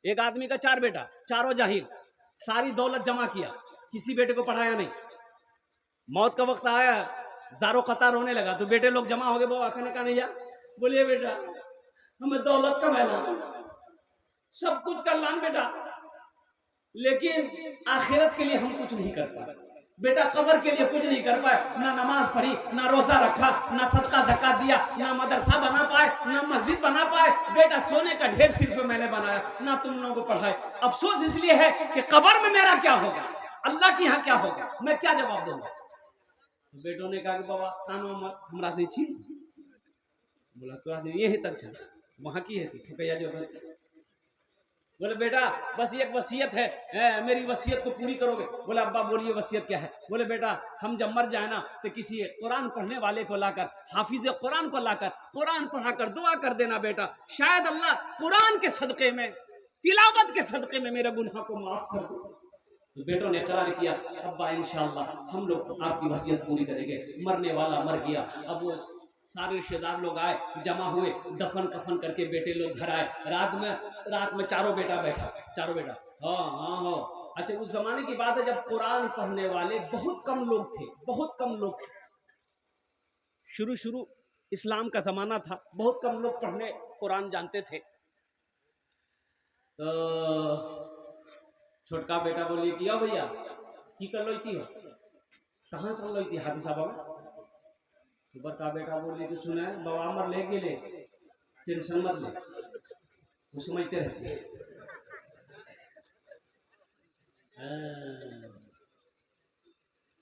एक आदमी का 4 बेटा, चारों जाहिल, सारी दौलत जमा किया, किसी बेटे को पढ़ाया नहीं। मौत का वक्त आया, ज़ारो कतार रोने लगा, तो बेटे लोग जमा हो गए। बाबा कहने का नहीं, बोलिए बेटा हमें दौलत का मैदान, सब कुछ कर लान बेटा, लेकिन आखिरत के लिए हम कुछ नहीं कर पाए। बेटा कब्र के लिए कुछ नहीं कर पाए, ना नमाज पढ़ी, ना रोजा रखा, ना सदका ज़कात दिया, ना मदरसा बना पाए, ना मस्जिद बना पाए। बेटा सोने का ढेर सिर्फ मैंने बनाया, ना तुम लोगों को पढ़ाए। अफसोस इसलिए है कि कब्र में मेरा क्या होगा, अल्लाह के यहाँ क्या होगा, मैं क्या जवाब दूंगा। तो बेटों ने कहा कि बाबा कानो मत हमरा से छीन। बोला तो यही तक चल, वहाँ की है थी जो। बोले बेटा बस एक वसीयत है, मेरी वसीयत को पूरी करोगे। बोले अब्बा बोलिए वसीयत क्या है। बोले बेटा हम जब मर जाए ना तो किसी कुरान पढ़ने वाले को लाकर, हाफिज कुरान को लाकर कुरान पढ़ाकर दुआ कर देना बेटा, शायद अल्लाह कुरान के सदक़े में, तिलावत के सदक़े में मेरे गुनाह को माफ़ कर दो। तो बेटों ने करार किया अब्बा इंशाअल्लाह हम लोग आपकी वसीयत पूरी करेंगे। मरने वाला मर गया। अब वो सारे रिश्तेदार लोग आए, जमा हुए, दफन कफन करके बेटे लोग घर आए। रात में चारों बेटा बैठा, चारों बेटा हाँ। अच्छा उस जमाने की बात है जब कुरान पढ़ने वाले बहुत कम लोग थे, बहुत कम लोग थे। शुरू इस्लाम का जमाना था, बहुत कम लोग पढ़ने कुरान जानते थे। तो छोटका बेटा बोलिए कि भैया की कर लो थी हो, कहाँ से लो थी हाफिज साहब। तो बड़का बेटा बोलिए कि सुने बाबा मर ले गेले, टेंशन मत ले, वो समझते रहते हैं।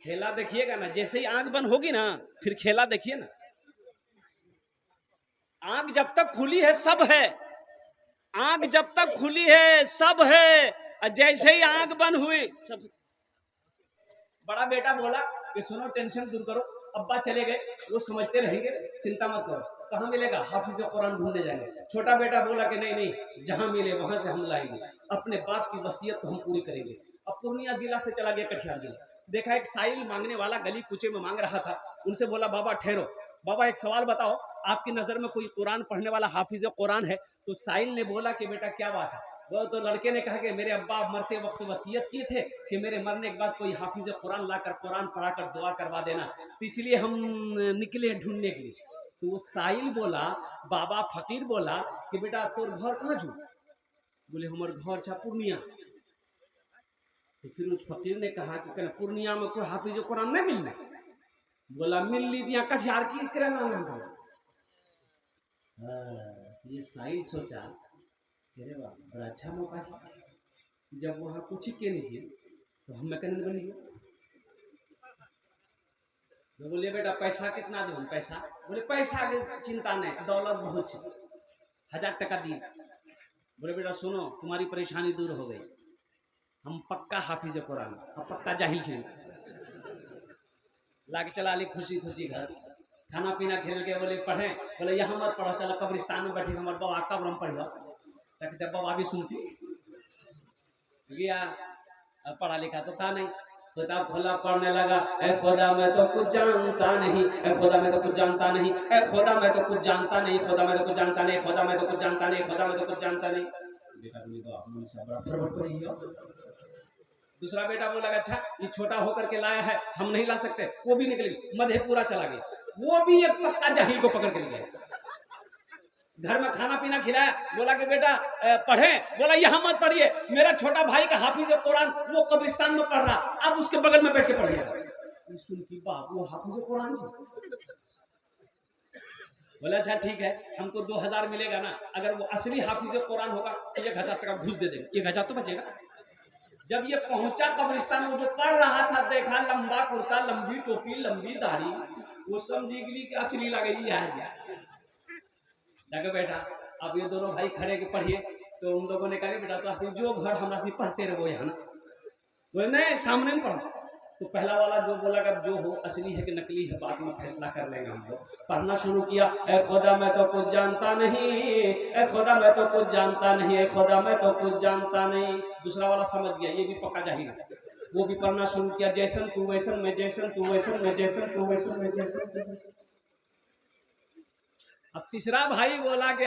खेला देखिएगा ना, जैसे ही आंख बंद होगी ना फिर खेला देखिए ना। आंख जब तक खुली है सब है, आंख जब तक खुली है सब है, और जैसे ही आंख बंद हुई सब। बड़ा बेटा बोला कि सुनो टेंशन दूर करो, अब्बा चले गए, वो समझते रहेंगे, चिंता मत करो, कहाँ मिलेगा, हाफिज कुरान ढूंढने जाएंगे। छोटा बेटा बोला कि नहीं जहाँ मिले वहां से हम लाएंगे, अपने बाप की वसीयत को हम पूरी करेंगे। अब पूर्णिया जिला से चला गया कटिहार जिला, देखा एक साइल मांगने वाला गली कूचे में मांग रहा था। उनसे बोला बाबा ठहरो, बाबा एक सवाल बताओ, आपकी नज़र में कोई कुरान पढ़ने वाला हाफिज कुरान है। तो साइल ने बोला कि बेटा क्या बात है। वो तो लड़के ने कहा कि मेरे अब्बा मरते वक्त वसीयत किए थे कि मेरे मरने के बाद कोई हाफिज कुरान लाकर कुरान पढ़ाकर दुआ करवा देना, तो इसलिए हम निकले ढूंढने के लिए। तो वो साइल बोला, बाबा फकीर बोला कि बेटा तोर घर कहाँ छू। बोले हमारे घर छा पूर्णिया। तो फिर उस फकीर ने कहा कि पूर्णिया में कोई हाफिज कुरान नहीं मिलना। बोला मिल ली दिया कटिहार की किराना। ये साइल सोचा अरे वाह बड़ा अच्छा मौका है, जब वहाँ कुछ ही के नहीं तो हम मैकेनिक बनी। तो बोलिए बेटा पैसा कितना दो, पैसा। बोले पैसा की चिंता नहीं, दौलत बहुत 1000 टका दी। बोले बेटा सुनो तुम्हारी परेशानी दूर हो गई, हम पक्का हाफिज कुरान, हम पक्का जाहिल छे। लाके चला ली खुशी खुशी घर, खाना पीना खेल के बोले पढ़े। बोले यहाँ मत पढ़ो, चलो कब्रिस्तान में बैठे हमारे बाबा कब्र में पढ़ो, ताकि बाबा भी सुनती। गया पढ़ा लिखा तो था नहीं, किताब खोला पढ़ने लगा, ए खुदा मैं तो कुछ जानता नहीं, ए खुदा मैं तो कुछ जानता नहीं, ए खुदा मैं तो कुछ जानता नहीं, खुदा मैं तो कुछ जानता नहीं, खुदा मैं तो कुछ जानता नहीं, खुदा मैं तो कुछ जानता नहीं। बेटा बोले तो आप मुझसे बड़ा फरवट पड़ी हो। दूसरा बेटा बोला अच्छा ये छोटा होकर के लाया है, हम नहीं ला सकते। वो भी निकल मधेपुरा चला गया, वो भी एक पक्का जाहिल को पकड़ के ले गया। घर में खाना पीना खिलाया, बोला कि बेटा पढ़े। बोला यहाँ मत पढ़िए, मेरा छोटा भाई का हाफिज कुरान वो कब्रिस्तान में पढ़ रहा, अब उसके बगल में बैठ के पढ़िएगा। सुन की बाप वो हाफिज कुरान। बोला अच्छा ठीक है हमको 2000 मिलेगा ना, अगर वो असली हाफिज कुरान होगा तो 1000 टका घूस दे देंगे, 1000 तो बचेगा। जब ये पहुंचा कब्रिस्तान में, जो पढ़ रहा था देखा लंबा कुर्ता, लंबी टोपी, लंबी दाढ़ी, वो समझी गई कि असली लगे जाके बैठा। अब ये दोनों भाई खड़े के पढ़िए, तो उन लोगों ने कहा बेटा तो असली जो घर हम असली पढ़ते रहे वो यहाँ ना, बोले नहीं सामने में पढ़ो। तो पहला वाला जो बोला कि जो हो असली है कि नकली है बाद में फैसला कर लेंगे हम लोग। पढ़ना शुरू किया, ए खुदा मैं तो कुछ जानता नहीं, ए खुदा मैं तो कुछ जानता नहीं, ए खुदा मैं तो कुछ जानता नहीं। दूसरा वाला समझ गया ये भी पक्का जाहिल है, वो भी पढ़ना शुरू किया, जैसन तू वैसन मैं जैसन तू वैसन मैं जैसन तू वैसन मैं जैसन तू वैसन। अब तीसरा भाई बोला कि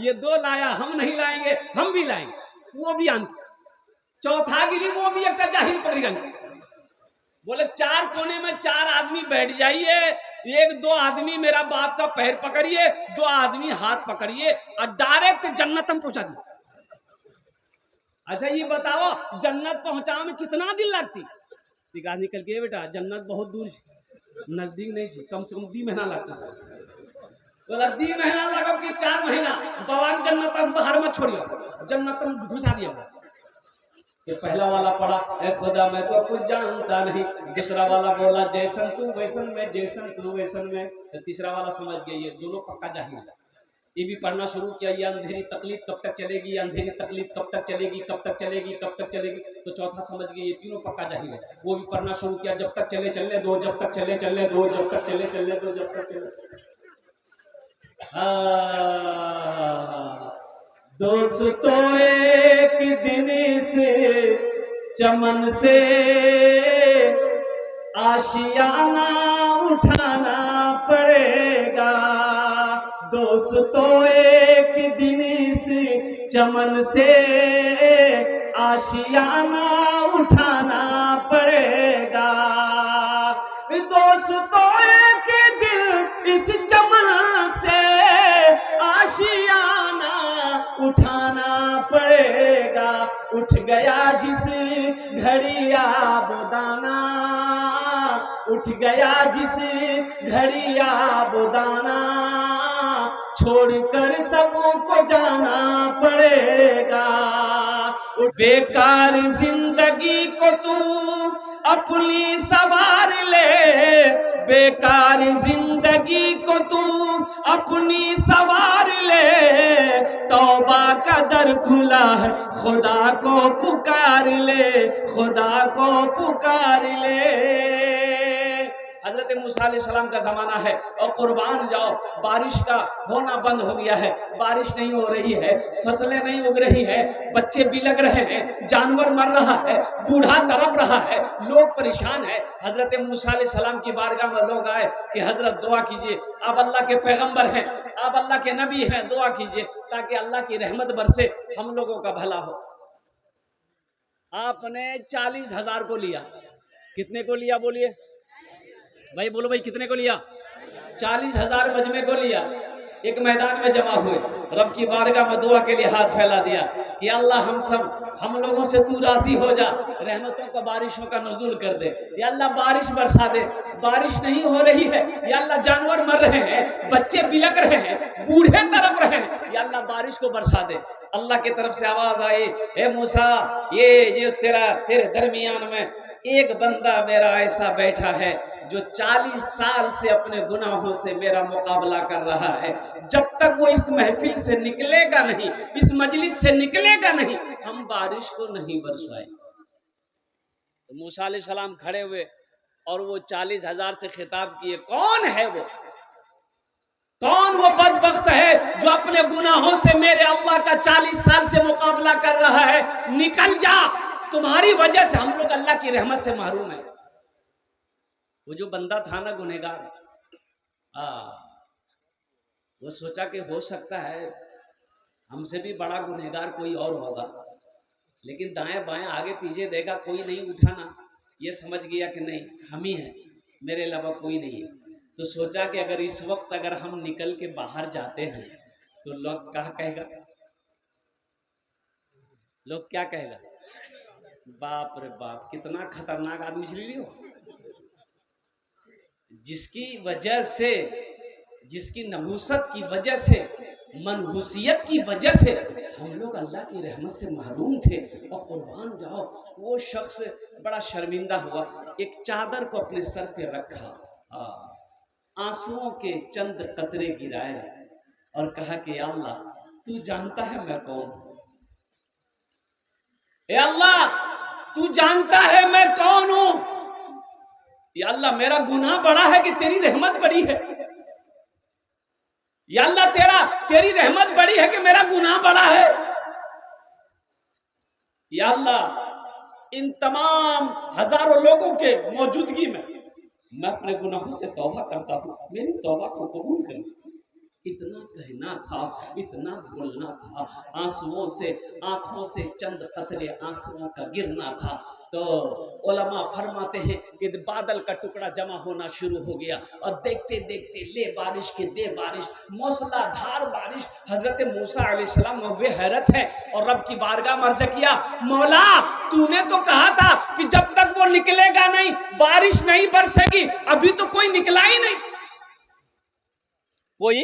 ये 2 लाया, हम नहीं लाएंगे, हम भी लाएंगे, वो भी आन। चौथा गिरी, वो भी एक जाहिल पकड़ गए। बोले 4 कोने में 4 आदमी बैठ जाइए, 1-2 आदमी मेरा बाप का पैर पकड़िए, 2 आदमी हाथ पकड़िए और डायरेक्ट जन्नत हम पहुंचा दिए। अच्छा ये बताओ जन्नत पहुंचाओ में कितना दिन लगती? विकास निकल के बेटा जन्नत बहुत दूर, नजदीक नहीं थी, कम से कम 2 महीना लगता है। बोला 2 महीना लगा कि 4 महीना बाबा जन्नत बाहर मत छोड़ियो, जन्नत में घुसा दिया। तो पहला वाला पढ़ा, ए खुदा मैं तो कुछ जानता नहीं। दूसरा वाला बोला जैसन तू वैसन में, जैसन तू वैसन में। तो तीसरा वाला समझ गया ये दोनों पक्का जाहिल है। ये भी पढ़ना शुरू किया, ये अंधेरी तकलीफ कब तक चलेगी, अंधेरी तकलीफ कब तक चलेगी, कब तक चलेगी, कब तक चलेगी। तो चौथा समझ गए ये तीनों पक्का जाहिल है। वो भी पढ़ना शुरू किया, जब तक चले चलने दो, जब तक चले चलने दो, जब तक चले चलने दो, जब तक चले। दोस्तों एक दिन से चमन से आशियाना उठाना पड़ेगा। दोस्तों एक दिन से चमन से आशियाना उठाना पड़ेगा। दोस्तों एक दिन इस चमन से आशियाना उठाना पड़ेगा। उठ गया जिस घड़िया बुदाना, उठ गया जिस घड़िया बुदाना, छोड़कर सबको जाना पड़ेगा। बेकार जिंदगी को तू अपनी सवार ले, बेकार जिंदगी को तू अपनी सवार ले। तौबा का दर खुला है, खुदा को पुकार ले, खुदा को पुकार ले। हजरत मूसा अलैहिस्सलाम का जमाना है और कुर्बान जाओ, बारिश का होना बंद हो गया है, बारिश नहीं हो रही है, फसलें नहीं उग रही है, बच्चे बिलक रहे हैं, जानवर मर रहा है, बूढ़ा तड़प रहा है, लोग परेशान है। हजरत मूसा अलैहिस्सलाम की बारगाह में लोग आए कि हजरत दुआ कीजिए, आप अल्लाह के पैगंबर हैं, आप अल्लाह के नबी हैं, दुआ कीजिए ताकि अल्लाह की रहमत बरसे, हम लोगों का भला हो। आपने 40,000 को लिया, कितने को लिया बोलिए भाई, बोलो भाई कितने को लिया? 40,000 मजमे को लिया। एक मैदान में जमा हुए, रब की बारगाह में दुआ के लिए हाथ फैला दिया कि अल्लाह हम लोगों से तू राजी हो जा, रहमतों का बारिशों का नुज़ूल कर दे, या अल्लाह बारिश बरसा दे। बारिश नहीं हो रही है, या अल्लाह जानवर मर रहे हैं, बच्चे बिलक रहे हैं, बूढ़े तड़प रहे हैं, या अल्लाह बारिश को बरसा दे। अल्लाह की तरफ से आवाज आई, हे मूसा ये तेरे दरमियान में एक बंदा मेरा ऐसा बैठा है जो 40 साल से अपने गुनाहों से मेरा मुकाबला कर रहा है। जब तक वो इस महफिल से निकलेगा नहीं, इस मजलिस से निकलेगा नहीं, हम बारिश को नहीं बरसाएं। तो मूसा अलैहिस्सलाम खड़े हुए और वो 40,000 से खिताब किए, कौन है वो? कौन वो बदबख्त है जो अपने गुनाहों से मेरे अल्लाह का 40 साल से मुकाबला कर रहा है? निकल जा, तुम्हारी वजह से हम लोग अल्लाह की रहमत से महरूम है। वो जो बंदा था ना गुनहगार, वो सोचा कि हो सकता है हमसे भी बड़ा गुनहगार कोई और होगा, लेकिन दाएं बाएं आगे पीछे देखा कोई नहीं उठाना, ये समझ गया कि नहीं हम ही हैं, मेरे अलावा कोई नहीं है। तो सोचा कि अगर इस वक्त अगर हम निकल के बाहर जाते हैं तो लोग क्या कहेगा, लोग क्या कहेगा, बाप रे बाप कितना खतरनाक आदमी चली रही हो, जिसकी वजह से, जिसकी नहूसत की वजह से, मनहूसियत की वजह से हम लोग अल्लाह की रहमत से महरूम थे। और कुर्बान जाओ, वो शख्स बड़ा शर्मिंदा हुआ, एक चादर को अपने सर पे रखा, आंसुओं के चंद कतरे गिराए और कहा कि अल्लाह तू जानता है मैं कौन हूं, ए अल्लाह तू जानता है मैं कौन हूं। या अल्लाह मेरा गुनाह बड़ा है कि तेरी रहमत बड़ी है? या अल्लाह तेरी रहमत बड़ी है कि मेरा गुनाह बड़ा है? या अल्लाह इन तमाम हजारों लोगों के मौजूदगी में मैं अपने गुनाहों से तौबा करता हूं, मेरी तौबा को कबूल कर। इतना कहना था, इतना बोलना था, आंसुओं से, आंखों से चंद कतरे आंसुओं का गिरना था। तो उलमा फरमाते हैं कि बादल का टुकड़ा जमा होना शुरू हो गया और देखते देखते ले बारिश के दे बारिश, मौसलाधार बारिश। हजरत मूसा अलैहिस्सलाम वे हैरत है और रब की बारगाह में अर्ज़ किया, मौला तूने तो कहा था कि जब तक वो निकलेगा नहीं बारिश नहीं बरसेगी, अभी तो कोई निकला ही नहीं। कोई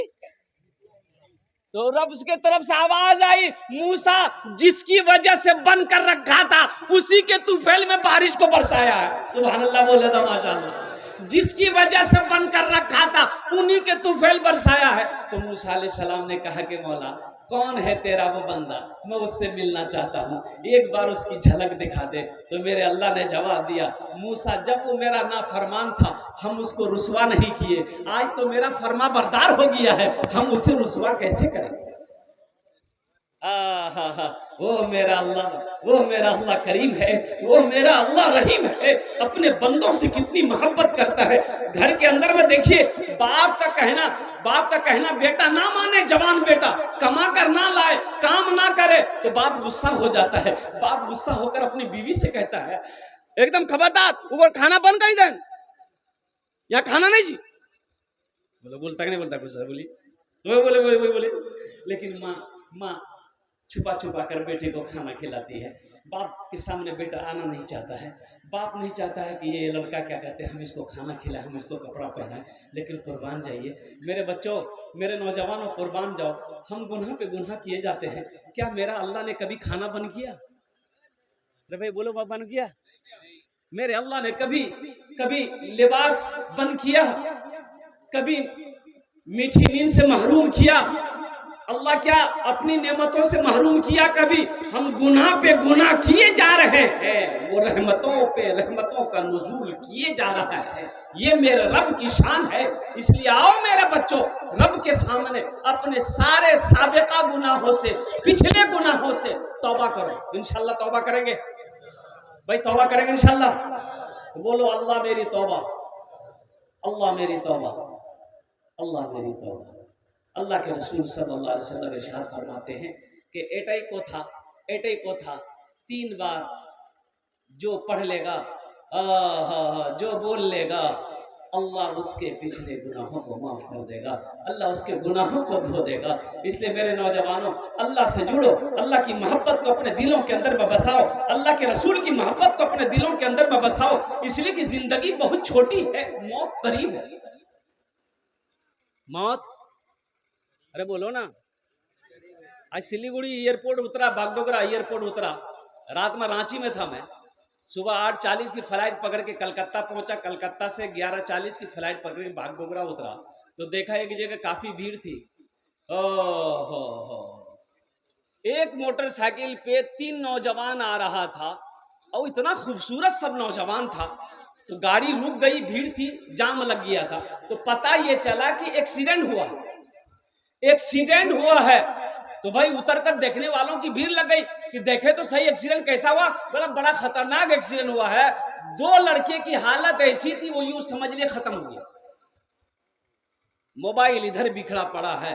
तो रब उसके तरफ से आवाज आई, मूसा जिसकी वजह से बंद कर रखा था उसी के तूफैल में बारिश को बरसाया है। सुभान अल्लाह बोले तो माशाअल्लाह। जिसकी वजह से बंद कर रखा था उन्हीं के तूफैल बरसाया है। तो मूसा अलैहिस्सलाम ने कहा कि मौला कौन है तेरा वो बंदा, मैं उससे मिलना चाहता हूँ, एक बार उसकी झलक दिखा दे। तो मेरे अल्लाह ने जवाब दिया, मूसा जब वो मेरा नाफरमान था हम उसको रुसवा नहीं किए, आज तो मेरा फरमा बरदार हो गया है, हम उसे रुसवा कैसे करें। वो मेरा अल्लाह करीम है, वो मेरा अल्लाह रहीम है, अपने बंदों से कितनी मोहब्बत करता है। घर के अंदर में देखिए बाप का कहना बेटा ना माने, जवान बेटा कमा कर ना लाए, काम ना करे तो बाप गुस्सा हो जाता है। बाप गुस्सा होकर अपनी बीवी से कहता है, एकदम खबरदार ऊपर खाना बंद कर दें, यहाँ खाना नहीं जी। बोलता कि नहीं बोलता, गुस्सा बोले। लेकिन माँ छुपा छुपा कर बेटे को खाना खिलाती है। बाप के सामने बेटा आना नहीं चाहता है। बाप नहीं चाहता है कि ये लड़का क्या कहते हैं हम इसको खाना खिलाएं, हम इसको कपड़ा पहनाएं। लेकिन कुर्बान जाइए मेरे बच्चों, मेरे नौजवानों, कुर्बान जाओ। हम गुनाह पे गुनाह किए जाते हैं। क्या मेरा अल्लाह ने कभी खाना बंद किया? अरे भाई बोलो, बंद किया? मेरे अल्लाह ने कभी लिबास बंद किया? कभी मीठी नींद से महरूम किया? अल्लाह क्या अपनी नेमतों से महरूम किया कभी? हम गुनाह पे गुनाह किए जा रहे हैं, वो रहमतों पे रहमतों का नुज़ूल किए जा रहा है। ये मेरे रब की शान है। इसलिए आओ मेरे बच्चों, रब के सामने अपने सारे साबिका गुनाहों से, पिछले गुनाहों से तौबा करो। इंशाल्लाह तौबा करेंगे भाई, तौबा करेंगे इंशाल्लाह। तो बोलो अल्लाह मेरी तौबा, अल्लाह मेरी तौबा, अल्लाह मेरी तौबा। अल्लाह के रसूल सल्लल्लाहु अलैहि वसल्लम इरशाद फरमाते हैं कि एटई को था 3 बार जो पढ़ लेगा, जो बोल लेगा, अल्लाह उसके पिछले गुनाहों को माफ कर देगा, अल्लाह उसके गुनाहों को धो देगा। इसलिए मेरे नौजवानों, अल्लाह से जुड़ो, अल्लाह की मोहब्बत को अपने दिलों के अंदर में बसाओ, अल्लाह के रसूल की मोहब्बत को अपने दिलों के अंदर में बसाओ। इसलिए कि जिंदगी बहुत छोटी है, मौत करीब है। मौत, अरे बोलो ना। आज सिलीगुड़ी एयरपोर्ट उतरा, बागडोगरा एयरपोर्ट उतरा, रात में रांची में था मैं। सुबह 8:40 की फ्लाइट पकड़ के कलकत्ता पहुंचा, कलकत्ता से 11:40 की फ्लाइट पकड़ के बागडोगरा उतरा तो देखा एक जगह काफी भीड़ थी। हो एक मोटरसाइकिल पे 3 नौजवान आ रहा था और इतना खूबसूरत सब नौजवान था। तो गाड़ी रुक गई, भीड़ थी, जाम लग गया था। तो पता ये चला कि एक्सीडेंट हुआ है। तो भाई उतर कर देखने वालों की भीड़ लग गई कि देखे तो सही एक्सीडेंट कैसा हुआ। बोला बड़ा खतरनाक एक्सीडेंट हुआ है, 2 लड़के की हालत ऐसी थी वो यूं समझ लिए खत्म हो गया। मोबाइल इधर बिखरा पड़ा है,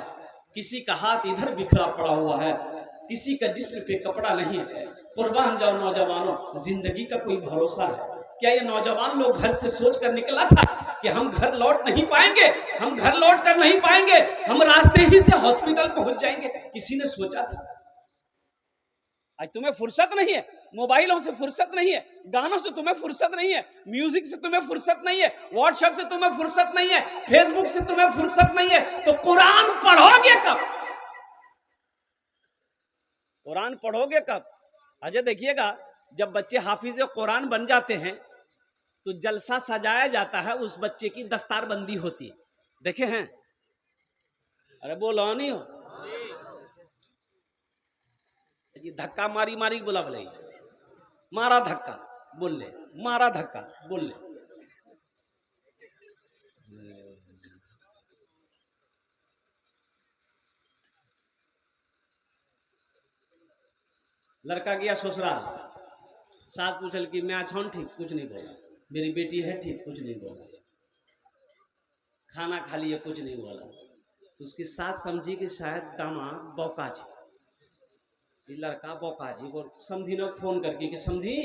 किसी का हाथ इधर बिखरा पड़ा हुआ है, किसी का जिस्म पे कपड़ा नहीं है। कुर्बान जाओ नौजवानों, जिंदगी का कोई भरोसा है क्या? ये नौजवान लोग घर से सोच कर निकला था कि हम घर लौट नहीं पाएंगे, हम घर लौट कर नहीं पाएंगे, हम रास्ते ही से हॉस्पिटल पहुंच जाएंगे? किसी ने सोचा था? आज तुम्हें फुर्सत नहीं है, मोबाइलों से फुर्सत नहीं है, गानों से तुम्हें फुर्सत नहीं है, म्यूजिक से तुम्हें फुर्सत नहीं है, व्हाट्सएप से तुम्हें फुर्सत नहीं है, फेसबुक से तुम्हें फुर्सत नहीं है, तो कुरान पढ़ोगे कब? कुरान पढ़ोगे कब? अजय देखिएगा, जब बच्चे हाफिज कुरान बन जाते हैं तो जलसा सजाया जाता है, उस बच्चे की दस्तारबंदी होती है, देखे हैं? अरे बोलो नहीं हो, ये धक्का मारी मारी बोला बोले, मारा धक्का बोल ले, मारा धक्का बोल ले। लड़का गया ससुराल, सास पूछल कि मैं अच्छा हूं, ठीक, कुछ नहीं बोला। मेरी बेटी है, ठीक, कुछ नहीं बोला। खाना खा लिए, कुछ नहीं बोला। तो उसकी सास समझी कि शायद दामाद बौकाजी, ये लड़का बौकाजी को समधी ने फोन करके कि समधी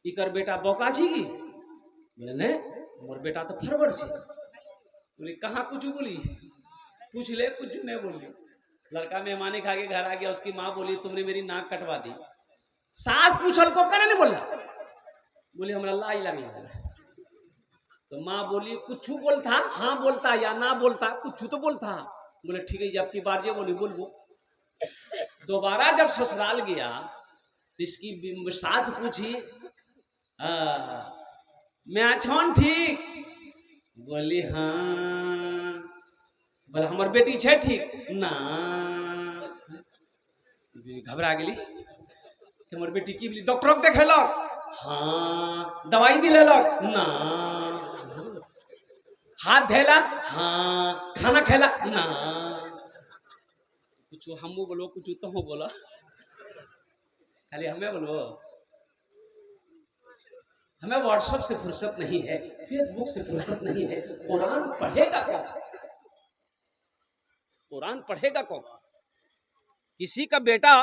इकर बेटा बौकाजी की, बोले नहीं मोर बेटा तो फरवर छी। बोली कहाँ कुछ बोली, पूछ ले, कुछ नहीं बोली। लड़का मेहमानी खा के घर आ गया, उसकी माँ बोली तुमने मेरी नाक कटवा दी। सास पूछल को करे नहीं बोला, बोली हमरा ला इला नहीं लगा। तो माँ बोली कुछ बोलता, हाँ बोलता या ना बोलता, कुछ तो बोलता। बोले ठीक है जब की बार जे बोली बोलबो। दोबारा जब ससुराल गया तो इसकी सास पूछी मैं छौन ठीक, बोली हाँ। बोले हमार बेटी छे ठीक ना, घबरा गई हमार बेटी की बोली डॉक्टर के देखेलक, हाँ। दवाई दिलेलक ना, हाथ धैला हाँ, खाना खेला ना। कुछ हमू बोलो कुछ तो हो बोला, खाली हमें बोलो। हमें व्हाट्सएप से फुर्सत नहीं है, फेसबुक से फुर्सत नहीं है। कुरान पढ़ेगा कौन? कुरान पढ़ेगा कौन? किसी का बेटा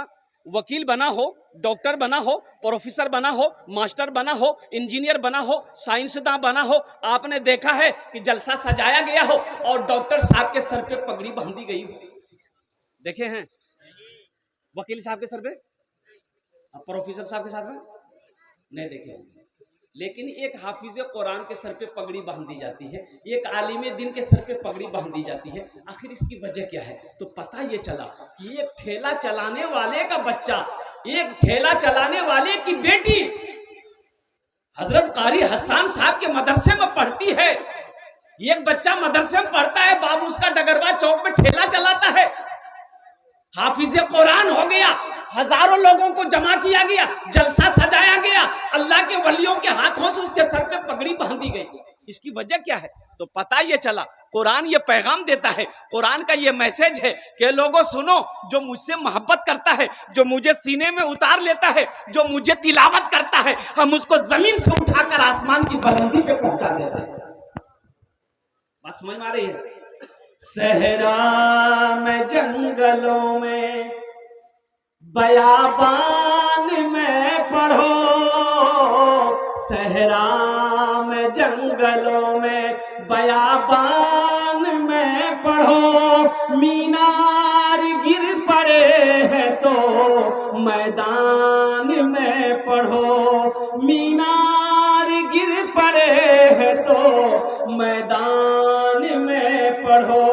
वकील बना हो, डॉक्टर बना हो, प्रोफेसर बना हो, मास्टर बना हो, इंजीनियर बना हो, साइंसदान बना हो, आपने देखा है कि जलसा सजाया गया हो और डॉक्टर साहब के सर पे पगड़ी बांधी गई हो? देखे हैं वकील साहब के सर पे, प्रोफेसर साहब के साथ में नहीं देखे। लेकिन एक हाफिज कुरान के सर पे पगड़ी बांध दी जाती है, एक आलिम दिन के सर पे पगड़ी बांध दी जाती है। आखिर इसकी वजह क्या है? तो पता ये चला कि एक ठेला चलाने वाले का बच्चा, एक ठेला चलाने वाले की बेटी हजरत कारी हसन साहब के मदरसे में पढ़ती है। एक बच्चा मदरसे में पढ़ता है, बाबू उसका डगरवा चौक में ठेला चलाता है। हाफिज कुरान हो गया, हजारों लोगों को जमा किया गया, जलसा सजाया गया, अल्लाह के वलियों के हाथों से उसके सर पे पगड़ी बांधी गई। इसकी वजह क्या है? तो पता ये चला कुरान ये पैगाम देता है, कुरान का ये मैसेज है कि लोगों सुनो, जो मुझसे मोहब्बत करता है, जो मुझे सीने में उतार लेता है, जो मुझे तिलावत करता है, हम उसको जमीन से उठाकर आसमान की बुलंदी पे पहुंचा देते हैं। बात समझ में आ रही है? सहरा में जंगलों में बयाबान में पढ़ो, सहरा में जंगलों में बयाबान में पढ़ो, मीनार गिर पड़े हैं तो मैदान में पढ़ो, मीनार गिर पड़े हैं तो मैदान में पढ़ो।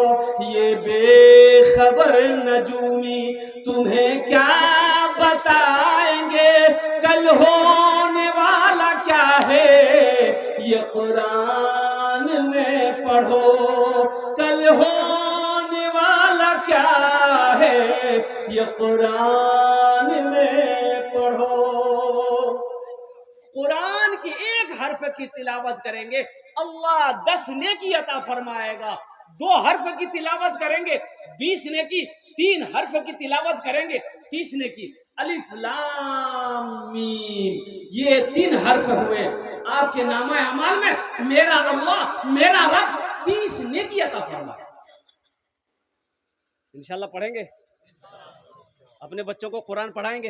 ये बेखबर नजूमी तुम्हें क्या बताएंगे, कल होने वाला क्या है ये कुरान में पढ़ो, कल होने वाला क्या है ये कुरान में पढ़ो। कुरान की एक हर्फ की तिलावत करेंगे अल्लाह 10 नेकी अता फरमाएगा, 2 हर्फ की तिलावत करेंगे 20 नेकी, 3 हर्फ की तिलावत करेंगे 30 नेकी। अलिफ लाम मीम, ये 3 हर्फ हुए आपके नामा अमाल में, मेरा अल्लाह मेरा रब 30 नेकी अता फरमाए। इंशाल्लाह पढ़ेंगे, अपने बच्चों को कुरान पढ़ाएंगे,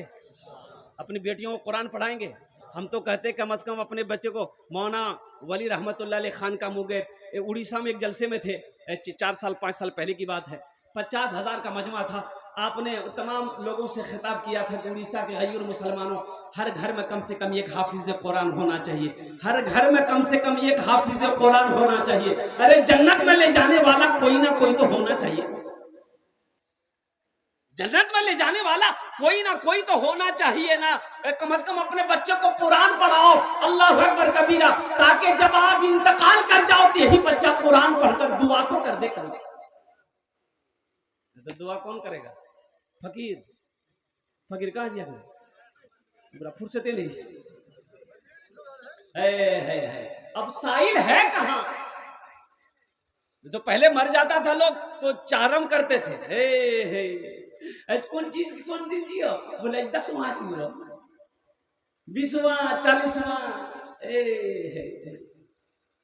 अपनी बेटियों को कुरान पढ़ाएंगे। हम तो कहते कम से कम अपने बच्चे को मौना वली रहमतुल्लाह अलैह खान का मुगैर उड़ीसा में एक जलसे में थे, 4 साल 5 साल पहले की बात है। 50,000 का मजमा था। आपने तमाम लोगों से खिताब किया था कि उड़ीसा के गैर मुसलमानों, हर घर में कम से कम एक हाफिज कुरान होना चाहिए, हर घर में कम से कम एक हाफिज कुरान होना चाहिए। अरे जन्नत में ले जाने वाला कोई ना कोई तो होना चाहिए, जन्नत में ले जाने वाला कोई ना कोई तो होना चाहिए ना। कम से कम अपने बच्चे को कुरान पढ़ाओ, अल्लाह अकबर कबीरा, ताकि जब आप इंतकाल कर जाओ तो यही बच्चा कुरान पढ़कर दुआ तो कर दे। कम से तो दुआ कौन करेगा? फकीर, फकीर कहाँ जिया बुरा फुर्सते नहीं है। अब साइल है कहाँ? जो पहले मर जाता था लोग तो चारम करते थे, कौन चीज जियो, बोले 10वां जियो, 20वां 40वां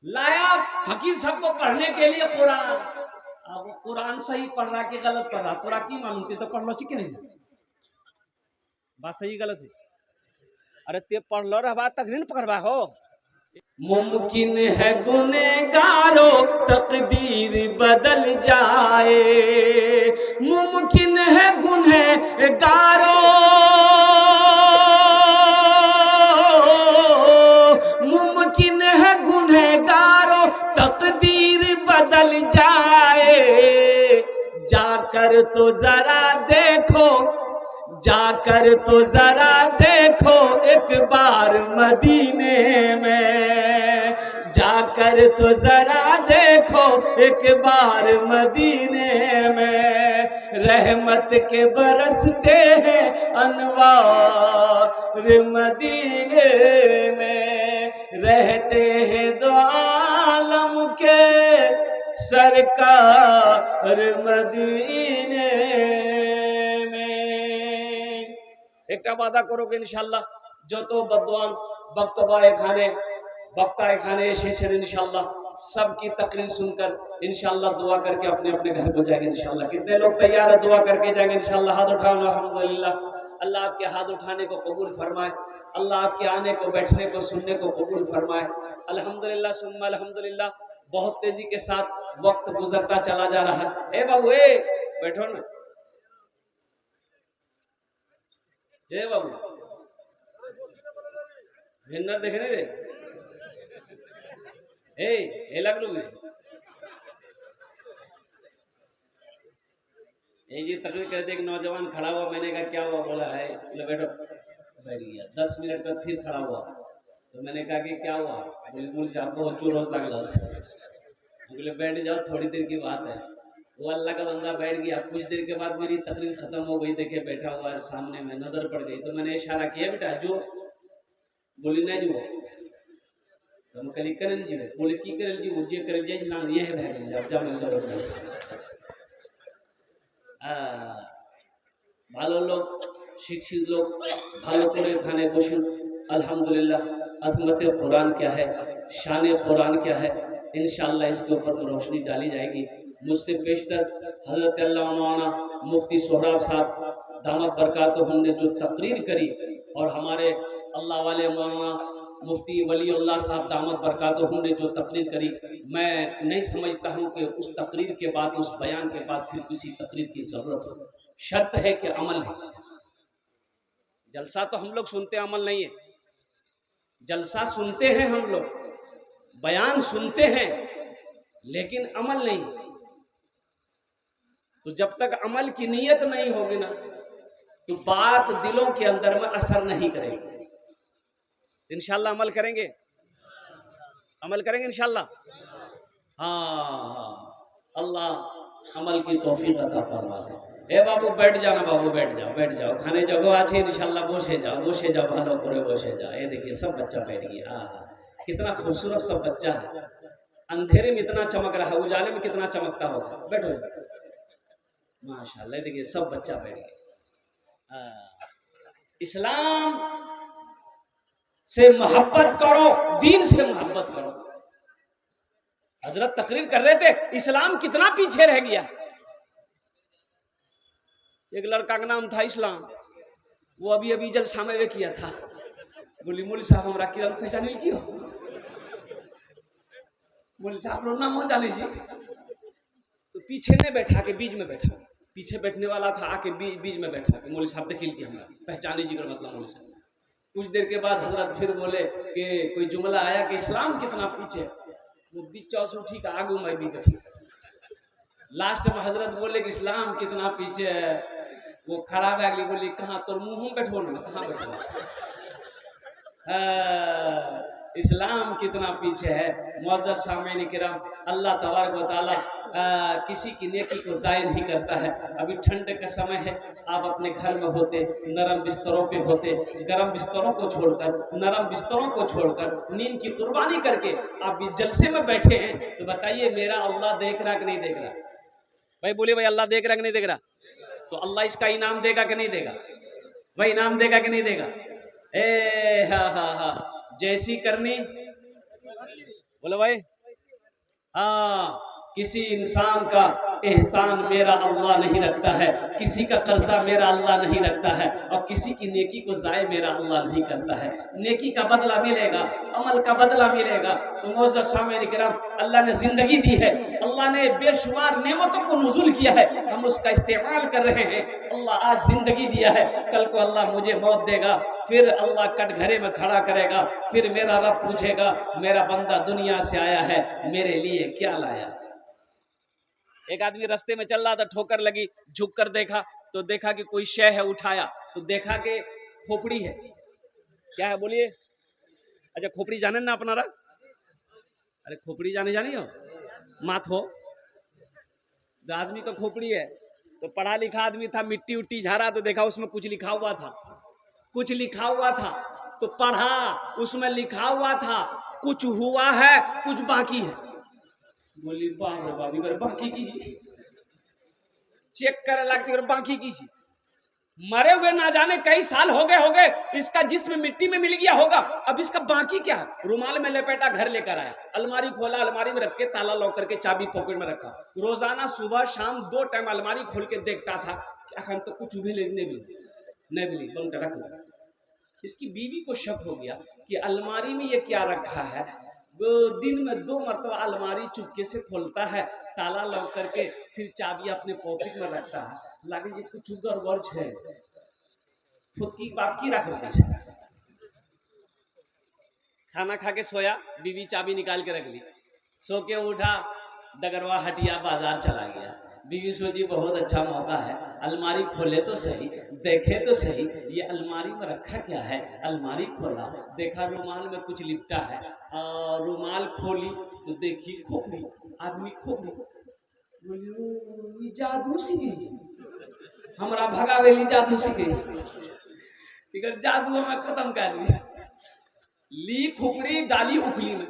लाया फकीर सबको पढ़ने के लिए कुरान। अब वो कुरान सही पढ़ रहा कि गलत पढ़ रहा तोरा की मालूम ते तो पढ़ लो कि नहीं बात सही गलत है अरे ते पढ़ लो रहा बात तक नहीं पकड़वा हो मुमकिन है गुनहगारो तकदीर बदल जाए मुमकिन है गुनहगारो मुमकिन है गुनहगारो तकदीर बदल जाए जाकर तो जरा देखो जाकर तो जरा देखो एक बार मदीने में जाकर तो जरा देखो एक बार मदीने में रहमत के बरसते हैं अनवार मदीने में रहते हैं दो आलम के सरकार मदीने एक वादा करोगे इंशाल्लाह जो तो बदवान बख्तबाए खाने शेषर इंशाल्लाह सबकी तकरीर सुनकर इंशाल्लाह दुआ करके अपने अपने घर को जाएंगे इंशाल्लाह कितने लोग तैयार है दुआ करके जाएंगे इंशाल्लाह हाथ उठाओ अल्हम्दुलिल्लाह अल्लाह आपके हाथ उठाने को कबूल फरमाए अल्लाह आपके आने को बैठने को सुनने को कबूल फरमाए अल्हम्दुलिल्लाह सुम्मा अल्हम्दुलिल्लाह बहुत तेजी के साथ वक्त गुजरता चला जा रहा है ए बाबू ए बैठो ना ए बाबू विनर देख रहे रे ए लग लो ये तकरीर कर दे एक नौजवान खड़ा हुआ मैंने कहा क्या हुआ बोला है बोले बैठो बैठ गया 10 मिनट बाद फिर खड़ा हुआ तो मैंने कहा कि क्या हुआ बिल्कुल आपको चोर लग रहा बोले बैठ जाओ थोड़ी देर की बात है वो अल्लाह का बंदा बैठ गया कुछ देर के बाद मेरी तकरीर खत्म हो गई देखे बैठा हुआ है सामने में नजर पड़ गई तो मैंने इशारा किया बेटा जो बोली नहीं जो तुम कल करल जी बोले की करल जी वो जे करल जी ना ये है भाई जाओ जाओ मैं जबरदस्त ভালো লোক শিক্ষিত লোক ভালো করে এখানে বসুন अल्हम्दुलिल्लाह अज़मत कुरान क्या है शान कुरान क्या है इंशाअल्लाह इसके ऊपर रोशनी डाली जाएगी मुझसे पेशतर हजरत अल्लाह मौलाना मुफ्ती सोहराब साहब दामत बरकातुहुम ने जो तकरीर करी और हमारे अल्लाह वाले मौलाना मुफ्ती वलीउल्लाह साहब दामत बरकातुहुम ने जो तकरीर करी मैं नहीं समझता हूँ कि उस तकरीर के बाद उस बयान के बाद फिर किसी तकरीर की ज़रूरत हो शर्त है कि अमल है जलसा तो हम लोग सुनते अमल नहीं है जलसा सुनते हैं हम लोग बयान सुनते हैं लेकिन अमल नहीं तो जब तक अमल की नीयत नहीं होगी ना तो बात दिलों के अंदर में असर नहीं करेगी इंशाल्लाह अमल करेंगे इंशाल्लाह हाँ अल्लाह अमल की तौफीक अता फरमा दे ए बाबू बैठ जाना बाबू बैठ जाओ खाने जगह आछे इंशाल्लाह बसे जाओ भालो करे बसे जाओ ये देखिए सब बच्चा बैठ गया कितना खूबसूरत सब बच्चा है अंधेरे में इतना चमक रहा है उजाले में कितना चमकता होगा बैठो माशाल्लाह देखिए सब बच्चा बैठ गया इस्लाम से मोहब्बत करो दीन से मोहब्बत करो हजरत तकरीर कर रहे थे इस्लाम कितना पीछे रह गया एक लड़का का नाम था इस्लाम वो अभी जलसा में किया था बोली मौलवी साहब हमरा किरण पहचान क्यों मौलवी साहब रो नाम हो जाने जी तो पीछे नहीं बैठा के बीच में बैठा पीछे बैठने वाला था आके बीच में बैठा के मौलवी साहब देखिल के हमरा पहचाने जी का मतलब मौलवी साहब कुछ देर के बाद हजरत फिर बोले कि कोई जुमला आया कि इस्लाम कितना पीछे वो बीच उठी का आगू में भी बैठी लास्ट में हजरत बोले कि इस्लाम कितना पीछे है वो खड़ा गई बोली कहाँ तोर मुंह बैठो ना कहाँ बैठो इस्लाम कितना पीछे है मौजूद सामने किराम अल्लाह तबारक व तआला किसी की नेकी को ज़ाय नहीं करता है अभी ठंड का समय है आप अपने घर में होते नरम बिस्तरों पे होते गर्म बिस्तरों को छोड़कर नरम बिस्तरों को छोड़कर नींद की कुर्बानी करके आप इस जलसे में बैठे हैं तो बताइए मेरा अल्लाह देख रहा कि नहीं देख रहा भाई बोले भाई अल्लाह देख रहा कि नहीं देख रहा तो अल्लाह इसका इनाम देगा कि नहीं देगा भाई इनाम देगा कि नहीं देगा हा जैसी करनी बोलो भाई हाँ किसी इंसान का एहसान मेरा अल्लाह नहीं रखता है, किसी का कर्जा मेरा अल्लाह नहीं रखता है, और किसी की नेकी को ज़ाय मेरा अल्लाह नहीं करता है। नेकी का बदला मिलेगा, अमल का बदला मिलेगा। तो मोअज़्ज़ज़ सामईन किराम, अल्लाह ने ज़िंदगी दी है, अल्लाह ने बेशुमार नेमतों को नुज़ूल किया है, हम उसका इस्तेमाल कर रहे हैं। अल्लाह आज ज़िंदगी दिया है, कल को अल्लाह मुझे मौत देगा, फिर अल्लाह कटघरे में खड़ा करेगा, फिर मेरा रब पूछेगा मेरा बंदा दुनिया से आया है, मेरे लिए क्या लाया। एक आदमी रास्ते में चल रहा था, ठोकर लगी, झुक कर देखा तो देखा कि कोई शय है, उठाया तो देखा कि खोपड़ी है। क्या है बोलिए? अच्छा, खोपड़ी जाने ना अपनारा? अरे खोपड़ी जाने हो माथ हो, तो आदमी का खोपड़ी है। तो पढ़ा लिखा आदमी था, मिट्टी उट्टी झाड़ा तो देखा उसमें कुछ लिखा हुआ था, कुछ लिखा हुआ था। तो पढ़ा, उसमें लिखा हुआ था कुछ हुआ है कुछ बाकी है। बोली बाप रे बाप, इधर बाकी कीजिए, चेक करे लगती बाकी कीजिए। मरे हुए ना जाने कई साल हो गए, इसका जिस्म मिट्टी में मिल गया होगा, अब इसका बाकी क्या है? रुमाल में लपेटा घर लेकर आया, अलमारी खोला, अलमारी में रख के ताला लॉक करके चाबी पॉकेट में रखा। रोजाना सुबह शाम 2 टाइम अलमारी खोल के देखता था, क्या तो कुछ भी नहीं मिली, बंद कर रख दिया। इसकी बीवी को शक हो गया कि अलमारी में ये क्या रखा है। वो दिन में 2 मरतबा अलमारी चुपके से खोलता है, ताला लॉक करके, फिर चाबी अपने पॉकेट में रखता है। लगे ये कुछ गड़बड़ है, खुद की बात की रख ली। खाना खा के सोया, बीवी चाबी निकाल के रख ली, सो के उठा, डगरवा हटिया बाजार चला गया। बीवी सोची बहुत अच्छा मौका है, अलमारी खोले तो सही, देखे तो सही ये अलमारी में रखा क्या है। अलमारी खोला, देखा रुमाल में कुछ लिपटा है, और रुमाल खोली तो देखी खोपड़ी, आदमी खोपड़ी। बोली जादू सीखी, हमारा भगावेली जादू सीखी, जादू में खत्म कर ली खोपड़ी, डाली उखली में।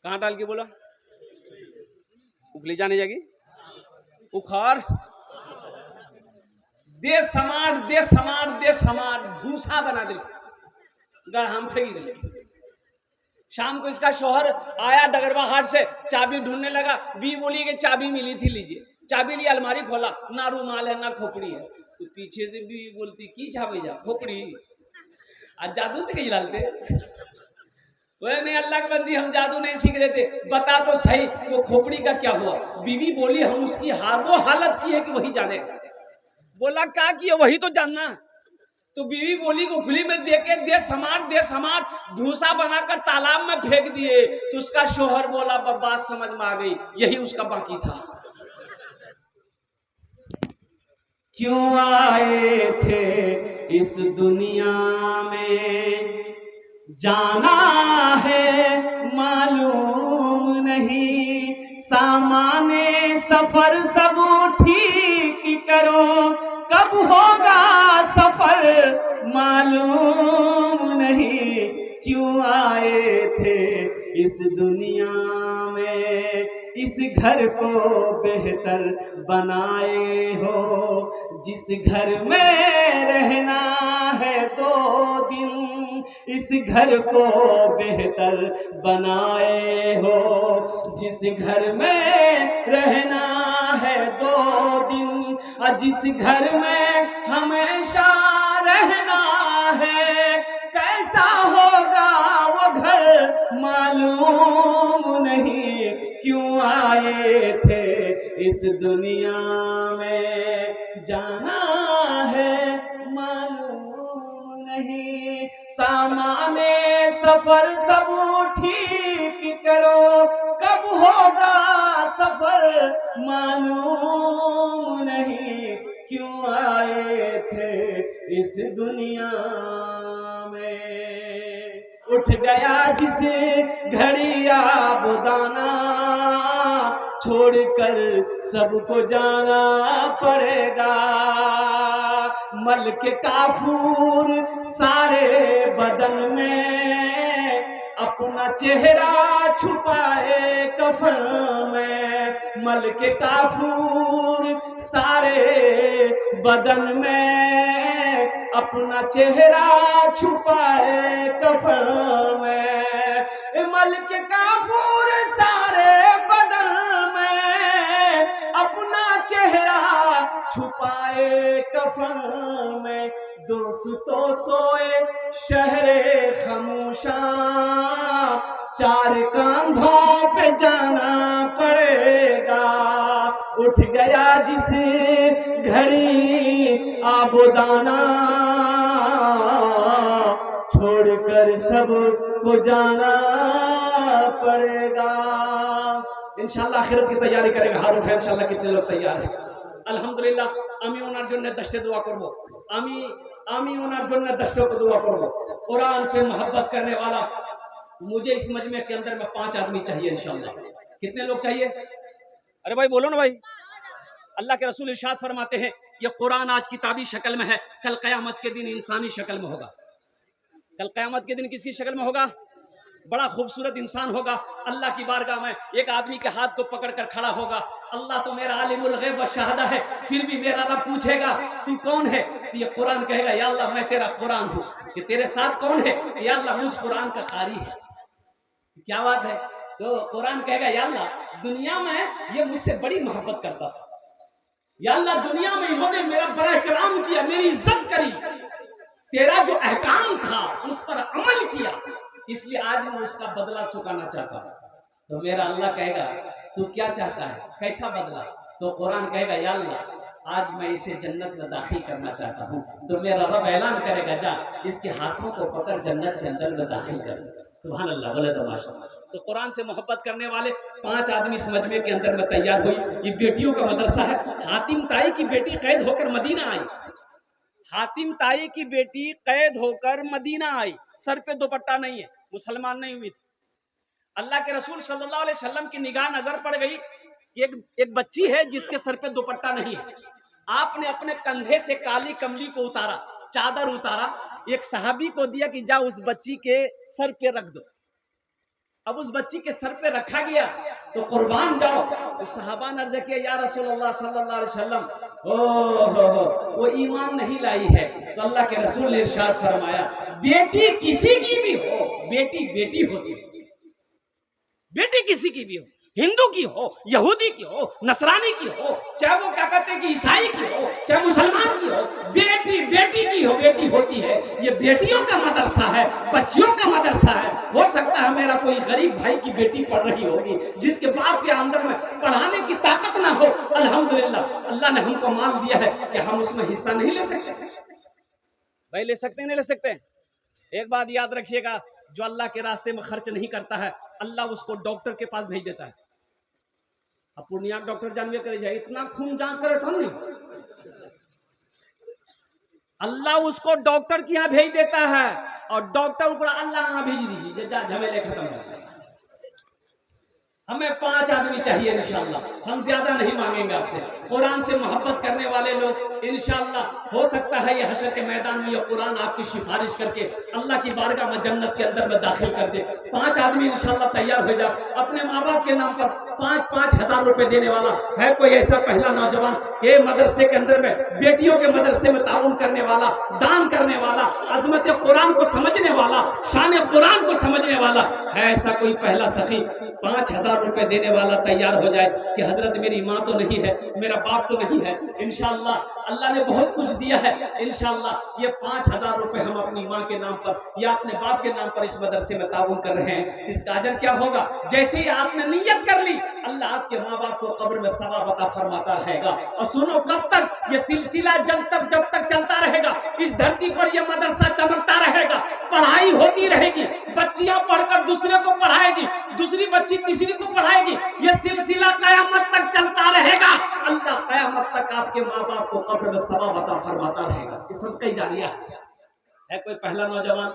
कहाँ डाल के बोला? उखली जाने जाएगी, उखाड़ दे समार भूसा बना दे, हम फेंक दे। शाम को इसका शौहर आया डगरवा हाट से, चाबी ढूंढने लगा, बी बोली कि चाबी मिली थी, लीजिए। चाबी लिया, अलमारी खोला, ना रुमाल है ना खोपड़ी है। तो पीछे से भी बोलती की छापी जा खोपड़ी, आज जादू से कहीं डालते। बोले नहीं अल्लाह के बंदी, हम जादू नहीं सीख रहे थे, बता तो सही वो खोपड़ी का क्या हुआ। बीवी बोली हम उसकी वो हालत की है कि वही जाने। बोला क्या किया, वही तो जानना। तो बीवी बोली को खुली में देके दे समार भूसा बनाकर तालाब में फेंक दिए। तो उसका शोहर बोला बात समझ में आ गई, यही उसका बाकी था। क्यों आए थे इस दुनिया में, जाना है मालूम नहीं, सामाने सफर सब ठीक करो, कब होगा सफर मालूम नहीं। क्यों आए थे इस दुनिया में, इस घर को बेहतर बनाए हो, जिस घर में रहना है 2 दिन, इस घर को बेहतर बनाए हो, जिस घर में रहना है 2 दिन, और जिस घर में हमेशा रहना है, कैसा होगा वो घर मालूम नहीं। क्यों आए थे इस दुनिया में, जाना है मालूम नहीं, सामाने सफर सब ठीक करो, कब होगा सफर मालूम नहीं। क्यों आए थे इस दुनिया में। उठ गया जिस घड़ी आबुदाना, छोड़कर सबको जाना पड़ेगा। मल के काफूर सारे बदन में, अपना चेहरा छुपाए कफन में। मल के काफूर सारे बदन में, अपना चेहरा छुपाए कफन में। मल के काफूर सारे बदन अपना चेहरा छुपाए कफन में, दोस्तों सोए शहरे खामोशा, चार कांधों पे जाना पड़ेगा। उठ गया जिस घड़ी आबोदाना, छोड़कर सब को जाना पड़ेगा। इंशाल्लाह आखिरत की तैयारी करेंगे, हाथ उठाए इंशाल्लाह। कितने लोग तैयार हैं? अल्हम्दुलिल्लाह। আমি ওনার জন্য दस्ते दुआ করব। আমি ওনার জন্য दस्ते को दुआ করব। कुरान से मोहब्बत करने वाला मुझे इस मजमे के अंदर में 5 आदमी चाहिए इंशाल्लाह। कितने लोग चाहिए? अरे भाई बोलो ना भाई। अल्लाह के रसूल इरशाद फरमाते हैं ये कुरान आज किताबी शक्ल में है, कल क़यामत के दिन इंसानी शक्ल में होगा। कल क़यामत के दिन किसकी शक्ल में होगा? बड़ा खूबसूरत इंसान होगा। अल्लाह की बारगाह में एक आदमी के हाथ को पकड़कर खड़ा होगा। अल्लाह तो मेरा आलिमुल गैब व शहादा है, फिर भी मेरा रब पूछेगा तू कौन है? तो ये कुरान कहेगा या अल्लाह मैं तेरा कुरान हूँ। कि तेरे साथ कौन है? या अल्लाह मुझ कुरान का कारी है। क्या बात है? तो कुरान कहेगा या अल्लाह दुनिया में ये मुझसे बड़ी मोहब्बत करता था, या अल्लाह दुनिया में इन्होंने मेरा बड़ा इकराम किया, मेरी इज्जत करी, तेरा जो अहकाम था उस पर अमल किया, इसलिए आज मैं उसका बदला चुकाना चाहता हूँ। तो मेरा अल्लाह कहेगा तू क्या चाहता है, कैसा बदला? तो कुरान कहेगा या अल्लाह आज मैं इसे जन्नत में दाखिल करना चाहता हूँ। तो मेरा रब ऐलान करेगा जा इसके हाथों को पकड़ जन्नत के अंदर में दाखिल कर। सुभान अल्लाह, बोले तो माशाअल्लाह। तो कुरान से मोहब्बत करने वाले 5 आदमी इस मजमे के अंदर में तैयार हुई। ये बेटियों का मदरसा है। हातिम ताई की बेटी कैद होकर मदीना आई। हातिम ताई की बेटी कैद होकर मदीना आई, सर पे दुपट्टा नहीं है, मुसलमान नहीं हुई थी। अल्लाह के रसूल सल्लल्लाहु अलैहि वसल्लम की निगाह नजर पड़ गई कि एक बच्ची है जिसके सर पे दुपट्टा नहीं है। आपने अपने कंधे से काली कमली को उतारा, चादर उतारा, एक सहाबी को दिया कि जा उस बच्ची के सर पे रख दो। अब उस बच्ची के सर पे रखा गया तो कुर्बान जाओ। तो सहाबा ने अर्ज किया या रसूलुल्लाह सल्लल्लाहु अलैहि वसल्लम वो ईमान नहीं लाई है। तो अल्लाह के रसूल ने इरशाद फरमाया बेटी किसी की भी हो, बेटी बेटी होती है। बेटी किसी की भी हो, हिंदू की हो, यहूदी की हो, नसरानी की हो, चाहे वो क्या कहते हैं कि ईसाई की हो, चाहे मुसलमान की हो, बेटी बेटी की हो, बेटी होती है। ये बेटियों का मदरसा है, बच्चियों का मदरसा है। हो सकता है मेरा कोई गरीब भाई की बेटी पढ़ रही होगी जिसके बाप के अंदर में पढ़ाने की ताकत ना हो। अल्हम्दुलिल्लाह अल्लाह ने हमको माल दिया है कि हम उसमें हिस्सा नहीं ले सकते। भाई ले सकते हैं नहीं ले सकते? एक बात याद रखिएगा, जो अल्लाह के रास्ते में खर्च नहीं करता है अल्लाह उसको डॉक्टर के पास भेज देता है। अब पूर्णिया डॉक्टर जानवे करे जाए इतना खून जांच करे तो नहीं, अल्लाह उसको डॉक्टर के यहाँ भेज देता है और डॉक्टर ऊपर अल्लाह यहाँ भेज दीजिए, जा झमेले खत्म कर दे। हमें 5 आदमी चाहिए इंशाअल्लाह, हम ज्यादा नहीं मांगेंगे आपसे। कुरान से मोहब्बत करने वाले लोग इंशाअल्लाह हो सकता है ये हशर के मैदान में ये कुरान आपकी सिफारिश करके अल्लाह की बारगाह में जन्नत के अंदर में दाखिल कर दे। 5 आदमी इंशाअल्लाह तैयार हो जाए। अपने माँ बाप के नाम पर 5-5 हजार रुपए देने वाला है कोई ऐसा पहला नौजवान के मदरसे के अंदर में, बेटियों के मदरसे में ताउन करने वाला, दान करने वाला, अजमत कुरान को समझने वाला, शान कुरान को समझने वाला है ऐसा कोई पहला सखी 5,000 रुपए देने वाला तैयार हो जाए कि हजरत मेरी माँ तो नहीं है, मेरा बाप तो नहीं है, इंशाअल्लाह अल्लाह ने बहुत कुछ दिया है, इंशाअल्लाह ये 5,000 रुपए हम अपनी माँ के नाम पर या अपने बाप के नाम पर इस मदरसे में ताउन कर रहे हैं। इसका अजर क्या होगा? जैसे ही आपने नियत कर ली अल्लाह आपके माँ बाप को कब्र में सवाब अता फरमाता रहेगा। और सुनो कब तक ये सिलसिला जब तक चलता रहेगा, इस धरती पर यह मदरसा चमकता रहेगा, पढ़ाई होती रहेगी, बच्चियां पढ़कर दूसरे को पढ़ाएगी, दूसरी बच्ची तीसरी को पढ़ाएगी, ये सिलसिला कयामत तक चलता रहेगा। अल्लाह कयामत तक आपके माँ बाप को कब्र में सवाब अता फरमाता रहेगा। ये सदका जारिया है। कोई पहला नौजवान,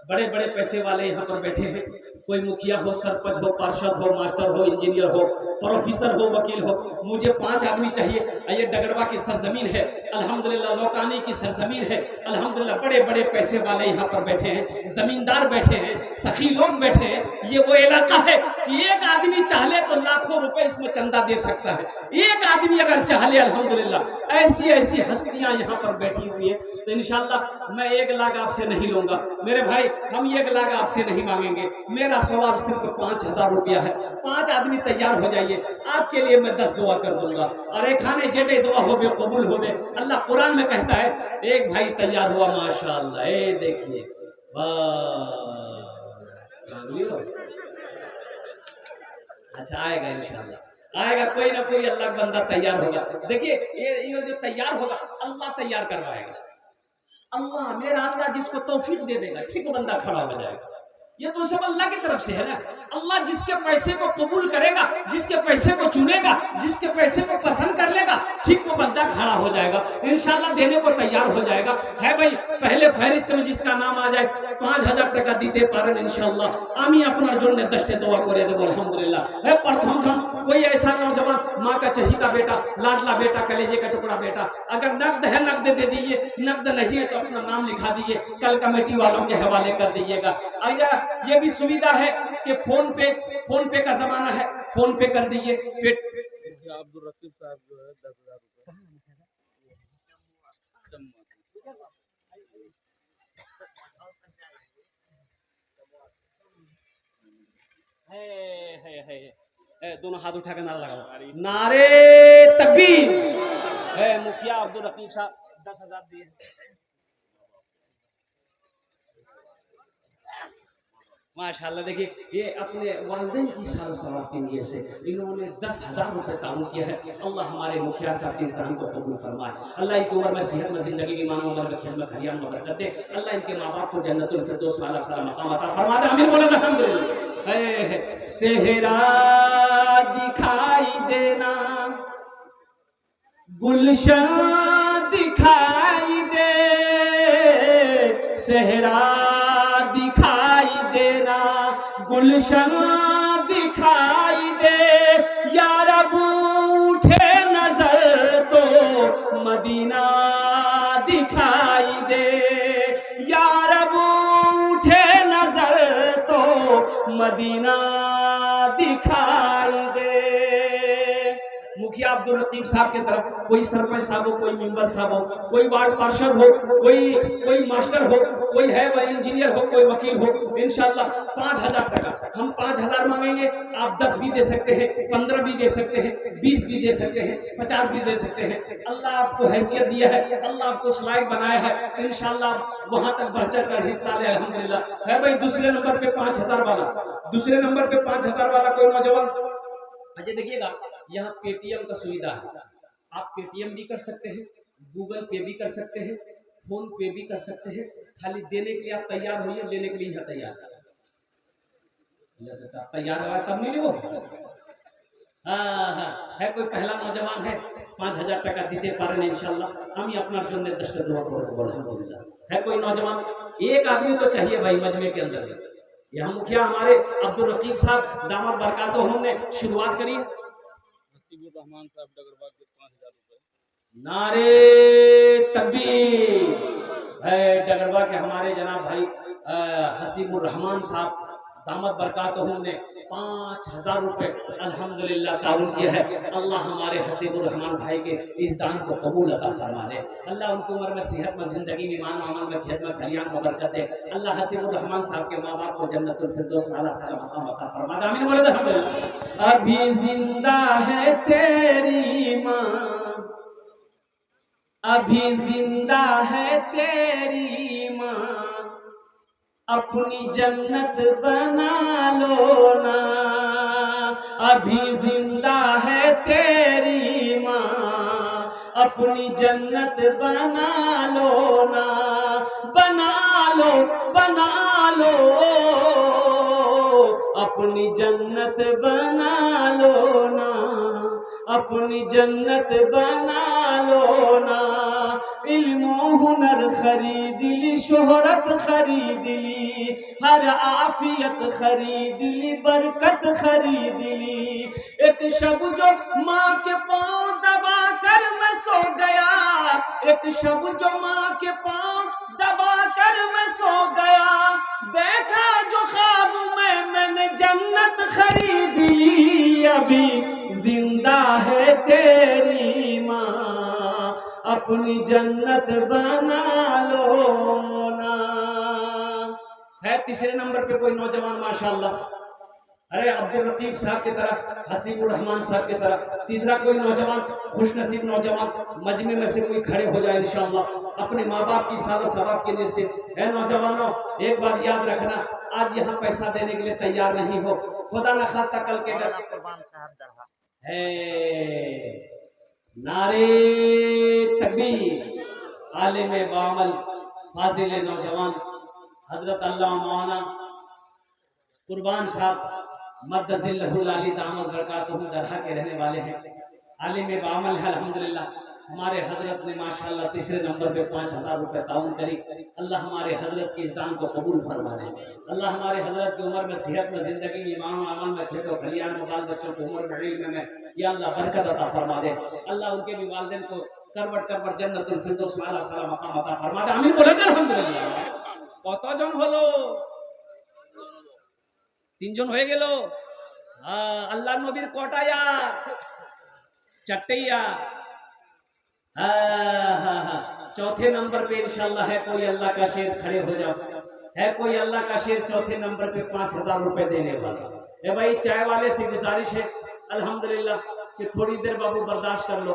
बड़े बड़े पैसे वाले यहाँ पर बैठे हैं, कोई मुखिया हो, सरपंच हो, पार्षद हो, मास्टर हो, इंजीनियर हो, प्रोफेसर हो, वकील हो, मुझे 5 आदमी चाहिए। ये डगरवा की सरजमीन है अल्हम्दुलिल्लाह, लौकानी की सरजमीन है अल्हम्दुलिल्लाह, बड़े बड़े पैसे वाले यहाँ पर बैठे हैं, जमींदार बैठे हैं, सखी लोग बैठे हैं। ये वो इलाका है कि एक आदमी चाहे तो लाखों रुपए इसमें चंदा दे सकता है। एक आदमी अगर चाहे अल्हम्दुलिल्लाह, ऐसी ऐसी हस्तियां यहाँ पर बैठी हुई है। तो इंशाल्लाह मैं 1 लाख आपसे नहीं लूंगा मेरे भाई, हम 1 लाख आपसे नहीं मांगेंगे। मेरा सवाल सिर्फ 5,000 रुपया है। 5 आदमी तैयार हो जाइए, आपके लिए मैं 10 दुआ कर दूंगा। और एक खाने जेडे दुआ हो बे कबूल हो बे। अल्लाह कुरान में कहता है, एक भाई तैयार हुआ माशाअल्लाह, ए देखिए वाह। अच्छा आएगा इंशाल्लाह, आएगा कोई ना कोई अल्लाह का बंदा तैयार होगा। देखिए ये जो तैयार होगा अल्लाह तैयार करवाएगा। अल्लाह मेरा अल्लाह जिसको तौफीक दे देगा ठीक बंदा खड़ा हो जाएगा। ये तो सब अल्लाह की तरफ से है ना। अल्लाह जिसके पैसे को कबूल करेगा, जिसके पैसे को चुनेगा, जिसके पैसे को पसंद कर लेगा, ठीक वो बंदा खड़ा हो जाएगा इंशाल्लाह, देने को तैयार हो जाएगा। है भाई पहले फहरिस्त में जिसका नाम आ जाए 5,000 টাকা দিতে পারেন इंशाल्लाह। আমি আপনার জন্য 10টা দোয়া করে দেব अल्हम्दुलिल्लाह। है प्रथम जन कोई ऐसा नौजवान, माँ का चहीता बेटा, लाडला बेटा, कलेजे का टुकड़ा बेटा, अगर नकद है नकद दे दीजिए, नकद नहीं है तो अपना नाम लिखा दीजिए, कल कमेटी वालों के हवाले कर दीजिएगा। ये भी सुविधा है कि फोन पे का जमाना है, फोन पे कर दीजिए। अब्दुल रकीब साहब जो है 10,000 रुपये दोनों हाथ उठा के नारा लगाओ, नारे तकबीर। है मुखिया अब्दुल रकीब साहब 10,000 दिए। माशाल्लाह देखिए ये अपने वालिदैन की साल सवाब के लिए से इन्होंने 10,000 रुपये ताउन किया है। अल्लाह हमारे मुखिया साहब की इस दान को कबूल फरमाए। अल्लाह इनकी उम्र में सेहत में जिंदगी की मानो उम्र में खेल में खरियान में बरकत दे। अल्लाह इनके माँ बाप को जन्नतुल फिरदौस वाला सारा मकाम अता फरमा दे। आमीन बोले अल्हम्दुलिल्लाह। सेहरा दिखाई देना, गुलशन दिखाई दे, सेहरा दिखाई देना, गुलशन दिखाई दे, यार अब उठे नजर तो मदीना दिखाई दे, यार अब उठे नजर तो मदीना दिखाई दे। मुखिया अब्दुल रकीब साहब की तरफ कोई सरपंच साहब हो, कोई मेंबर साहब हो, कोई वार्ड पार्षद हो, कोई मास्टर हो, कोई है वह इंजीनियर हो, कोई वकील हो, इंशाल्लाह 5,000 टका हम 5,000 मांगेंगे। आप 10 भी दे सकते हैं, 15 भी दे सकते हैं, 20 भी दे सकते हैं, 50 भी दे सकते हैं। अल्लाह आपको हैसियत दिया है, अल्लाह आपको उस लायक बनाया है, इंशाल्लाह वहां तक बढ़ चढ़ कर हिस्सा ले अल्हम्दुलिल्लाह। है भाई दूसरे नंबर पे 5,000 वाला, दूसरे नंबर पे 5,000 वाला कोई नौजवान। अच्छा देखिएगा यहाँ पेटीएम का सुविधा है, आप पेटीएम भी कर सकते हैं, गूगल पे भी कर सकते हैं, फोन पे भी कर सकते हैं। खाली देने के लिए आप तैयार होइए, लेने के लिए यहाँ तैयार हुआ तब नहीं वो। हाँ है कोई पहला नौजवान है 5,000 টাকা দিতে পারেন इंशाल्लाह, আমি আপনার জন্য 10টা দোয়া করে দেব अल्हम्दुलिल्लाह। है कोई नौजवान, एक आदमी तो चाहिए भाई मजमे के अंदर में। यहाँ मुखिया हमारे अब्दुल रकीब साहब दामद बरकातो हमने शुरुआत करी है। रहमान साहब डगरवा के 5,000 रुपये। नारे तकबीर। है डगरवा के हमारे जनाब भाई हसीबुर रहमान साहब दामद बरकातहू ने 5,000 रुपये अल्हम्दुलिल्लाह ताउन किया है। अल्लाह हमारे हसीबुर रहमान भाई के इस दान को कबूल अता फरमा दे। अल्लाह उनकी उम्र में सेहत में जिंदगी में ईमान अमल में खेत में खरियान में बरकत दे। अल्लाह हसीबुर रहमान साहब के माँ बाप को जन्नतुल फिरदौस वाला सारा मकाम अता फरमा दे। आमीन बोले अल्हम्दुलिल्लाह। अभी जिंदा है तेरी माँ, अभी जिंदा है तेरी माँ, अपनी जन्नत बना लो ना, अभी जिंदा है तेरी माँ, अपनी जन्नत बना लो ना, बना लो बना लो, अपनी जन्नत बना लो ना, अपनी जन्नत बना लो ना। इल्म हुनर खरीद ली, शोहरत खरीद ली, हर आफियत खरीद ली, बरकत खरीद ली। एक शब जो माँ के पाँव दबा कर मैं सो गया, एक शब जो माँ के पाँव दबा कर मैं सो गया, देखा जो ख्वाब में मैंने जन्नत खरीद ली। अभी जिंदा है तेरी माँ, अपनी जन्नत बना लो ना। है तीसरे नंबर पे कोई नौजवान माशाल्लाह, अरे अब्दुल रकीब साहब की तरह, हसीबुर रहमान साहब की तरह। तीसरा कोई नौजवान, खुश नसीब नौजवान मजमे में से कोई खड़े हो जाए इंशाअल्लाह अपने माँ बाप की सालो सवाब के लिए से। है नौजवानों, एक बात याद रखना, आज यहाँ पैसा देने के लिए तैयार नहीं हो, खुदा न खास्ता कल के कुर्बान साहब दरहा है। नारे तकबीर, आलिम बामल फाजिल नौजवान हजरत अल्लाह मौलाना कुर्बान साहब मद्दजिल्लहुल आली दामद बरकातुहु दरहा के रहने वाले हैं, आलिम बामल है अल्हम्दुलिल्लाह। हमारे हजरत ने माशाल्लाह तीसरे नंबर पे 5000 रुपए ताउन करी। अल्लाह हमारे हजरत की इस दान को कबूल फरमा दे। अल्लाह हमारे हजरत की उम्र में, सेहत में, जिंदगी में, ईमान अमल में, खेतों खलियान में, बाल बच्चों की उम्र में, इल्म में या अल्लाह बरकत अता फरमा दे। अल्लाह उनके भी वालिदैन को करवट करवट जन्नतुल फिरदौस में आला साला मकाम अता फरमा दे। आमीन बोले अल्हम्दुलिल्लाह। কতজন হলো? তিনজন হয়ে গেল। আল্লাহ নবীর কটা ইয়ার? চারটে ইয়ার। चौथे नंबर पे इंशाल्लाह है कोई अल्लाह का शेर, खड़े हो जाओ। है कोई अल्लाह का शेर चौथे नंबर पे 5000 रुपए देने वाला। ए भाई चाय वाले से गुजारिश है अल्हम्दुलिल्लाह कि थोड़ी देर बाबू बर्दाश्त कर लो,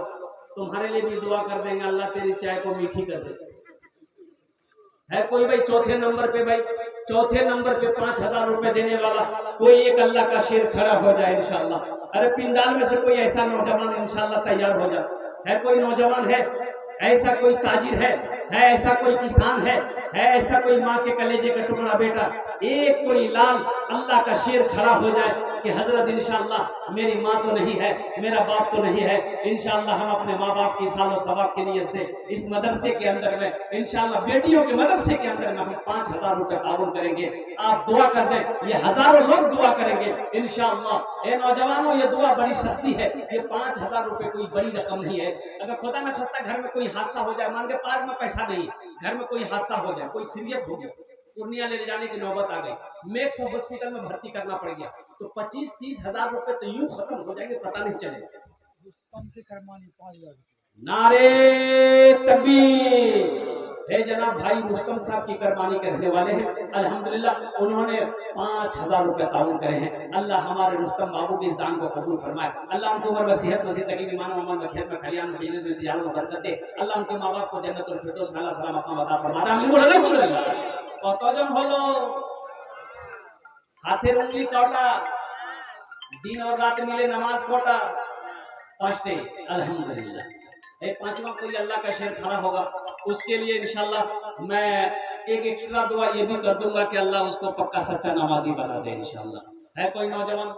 तुम्हारे लिए भी दुआ कर देंगे, अल्लाह तेरी चाय को मीठी कर दे। है कोई भाई चौथे नंबर पे, भाई चौथे नंबर पे 5000 रुपए देने वाला कोई एक अल्लाह का शेर खड़ा हो जाए इंशाल्लाह। अरे पिंडाल में से कोई ऐसा नौजवान इंशाल्लाह तैयार हो जाए। है कोई नौजवान है, ऐसा कोई ताजिर है ऐसा कोई किसान है ऐसा कोई माँ के कलेजे का टुकड़ा बेटा, एक कोई लाल अल्लाह का शेर खड़ा हो जाए कि हजरत इंशाल्लाह मेरी माँ तो नहीं है, मेरा बाप तो नहीं है, इंशाल्लाह हम अपने माँ बाप की सालों सवाब के लिए से इस मदरसे के अंदर में इंशाल्लाह बेटियों के मदरसे के अंदर में हम 5000 रुपए ताउन करेंगे। आप दुआ कर दें, ये हजारों लोग दुआ करेंगे इंशाल्लाह। ए नौजवानों, ये दुआ बड़ी सस्ती है, ये 5000 रुपए कोई बड़ी रकम नहीं है। अगर खुदा न खास्ता घर में कोई हादसा हो जाए, मान के पास में पैसा नहीं, घर में कोई हादसा हो जाए, कोई सीरियस हो गया, पूर्णिया ले जाने की नौबत आ गई, मेक्स हॉस्पिटल में भर्ती करना पड़ गया, तो 25-30 हजार रुपए तो यूं खत्म हो जाएंगे, पता नहीं चलेगा। नारे तकबीर। है जनाब भाई रुस्तम साहब की करमानी के रहने वाले हैं अल्हम्दुलिल्लाह, उन्होंने 5000 रुपए ताउन करे हैं। अल्लाह हमारे रुस्तम बाबू के इस दान को कबूल फरमाए। अल्लाह उनकी उम्र में, सेहत में, जिंदगी में, मानव अमल में, खेत में, खलियान में, बिजनेस में, तिजारत में बरकत दे। अल्लाह उनके माँ बाप को जन्नतुल फिरदौस में अल्लाह सलाम मकाम अता फरमाए। आमीन बोलो अल्हम्दुलिल्लाह। কতজন হলো? हाथेर उंगली कौटा, दिन और रात मिले नमाज कोटा, 5 अल्हम्दुलिल्लाह। एक पांचवा कोई अल्लाह का शेर खड़ा होगा, उसके लिए इंशाल्लाह मैं एक एक्स्ट्रा दुआ ये भी कर दूंगा कि अल्लाह उसको पक्का सच्चा नमाजी बना दे इंशाल्लाह। है कोई नौजवान?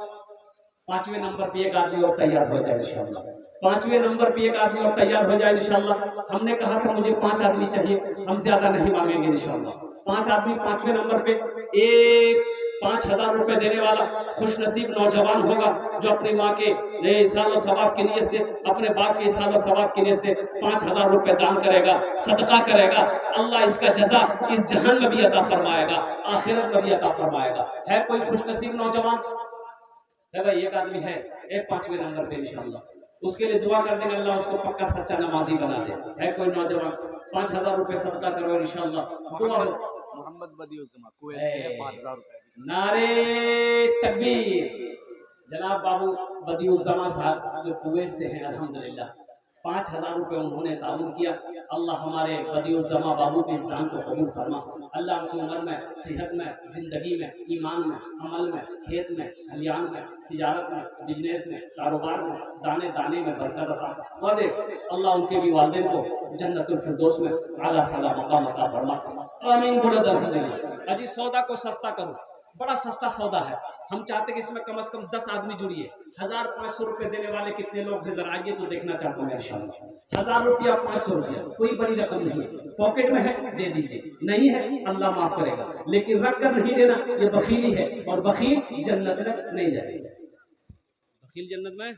5वें नंबर पे एक आदमी और तैयार हो जाए इंशाल्लाह। 5वें नंबर पे एक आदमी और तैयार हो जाए इंशाल्लाह। हमने कहा था मुझे 5 आदमी चाहिए, हम ज्यादा नहीं मांगेंगे इंशाल्लाह। 5 आदमी 5वें नंबर पे एक 5000 रुपए देने वाला खुश नसीब नौजवान होगा जो अपनी माँ के सालों सवाब की नीयत से, अपने बाप के सालों सवाब की नीयत से 5000 रुपए दान करेगा, सदका करेगा। अल्लाह इसका जजा इस जहान में भी अता फरमाएगा, आखिरत में भी अता फरमाएगा। है कोई खुश नसीब नौजवान? है भाई, एक आदमी है, एक 5वें नंबर पे इंशाल्लाह, उसके लिए दुआ कर देंगे, अल्लाह उसको पक्का सच्चा नमाजी बना दे। है कोई नौजवान? 5000 रुपए सदका करो इंशाल्लाह। दुआ मोहम्मद बदियुज्जमा कुवैत से 5000 रुपए। नारे तकबीर। जनाब बाबू बदियुज्जमा साहब जो कुवैत से हैं अल्हम्दुलिल्लाह, 5000 रुपए उन्होंने ताउन किया। अल्लाह हमारे बदियुज्जमा बाबू के इस दान को कबूल फरमा। अल्लाह उनकी उम्र में, सेहत में, जिंदगी में, ईमान में, अमल में, खेत में, खलियान में, तिजारत में, बिजनेस में, कारोबार में, दाने दाने में बरकत अता दे। अल्लाह उनके भी वालिदैन को जन्नतुल फिरदौस में आला साला मकाम अता फरमा। आमीन बोलो अल्हम्दुलिल्लाह। अजी सौदा को सस्ता करो, बड़ा सस्ता सौदा है। हम चाहते कि इसमें कम से कम 10 आदमी जुड़िए। 1500 रुपए देने वाले कितने लोग हैं जरा आइए तो देखना चाहता हूँ इंशाल्लाह। 1000 रुपया 500 रुपया कोई बड़ी रकम नहीं है, पॉकेट में है दे दीजिए, नहीं है अल्लाह माफ करेगा, लेकिन रख कर नहीं देना ये बखीली है, और बखील जन्नत में नहीं जाएगा। बखील जन्नत में?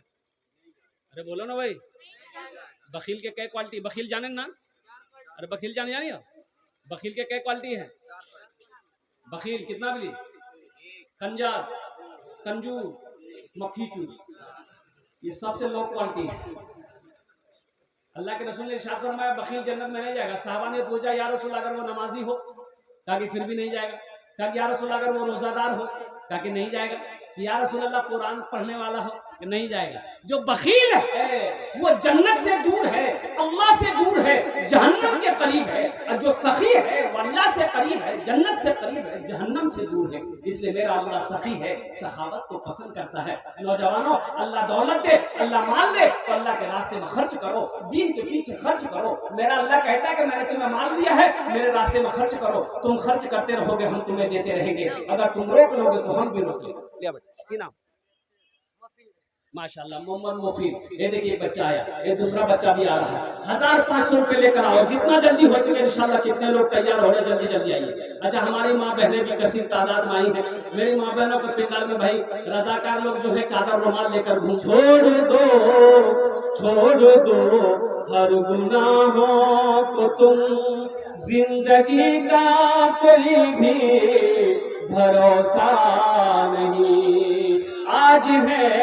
अरे बोलो ना भाई, बखील के क्या क्वालिटी? बखील जाने ना? अरे बखील जाने जानिए, बखील के क्या क्वालिटी है? बखील कितना बिली? कंजार, कंजूर, मक्खी चूस, ये सबसे लो क्वालिटी है। अल्लाह के रसूल ने इरशाद फरमाया बखील जन्नत में नहीं जाएगा। साहबा ने पूछा या रसूल अगर वो नमाजी हो, कहा कि फिर भी नहीं जाएगा। कहा कि या रसूल अगर वो रोजादार हो, कहा कि नहीं जाएगा। या रसूल अल्लाह कुरान पढ़ने वाला हो, कि नहीं जाएगा। जो बखील है वो जन्नत से दूर है, अल्लाह से दूर है, जहन्नम के करीब है। और जो सखी है वो अल्लाह से करीब है, जन्नत से करीब है, जहन्नम से दूर है। इसलिए मेरा अल्लाह सखी है, सखावत को पसंद करता है। नौजवानों, अल्लाह दौलत दे, अल्लाह माल दे तो अल्लाह के रास्ते में खर्च करो, दीन के पीछे खर्च करो। मेरा अल्लाह कहता है कि मैंने तुम्हें माल दिया है, मेरे रास्ते में खर्च करो। तुम खर्च करते रहोगे, हम तुम्हें देते रहेंगे। अगर तुम रोक लोगे तो हम भी रोक लेंगे। नाम माशाल्लाह मोहम्मद मुफीद। ये देखिए एक बच्चा आया, ये दूसरा बच्चा भी आ रहा है। 1500 रुपए लेकर आओ, जितना जल्दी हो सके इंशाल्लाह। कितने लोग तैयार हो रहे, जल्दी जल्दी आइए। अच्छा, हमारी माँ बहनें भी कसीर तादाद में आई है। मेरी माँ बहनों के पिंडाल में भाई रजाकार लोग जो है चादर रुमाल लेकर घूम। छोड़ दो हर गुनाहों को तुम, जिंदगी का कोई भी भरोसा नहीं। आज है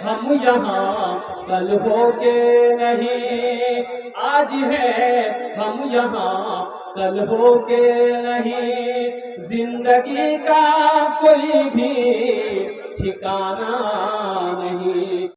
हम यहाँ, कल हो के नहीं। आज है हम यहाँ, कल हो के नहीं। जिंदगी का कोई भी ठिकाना नहीं।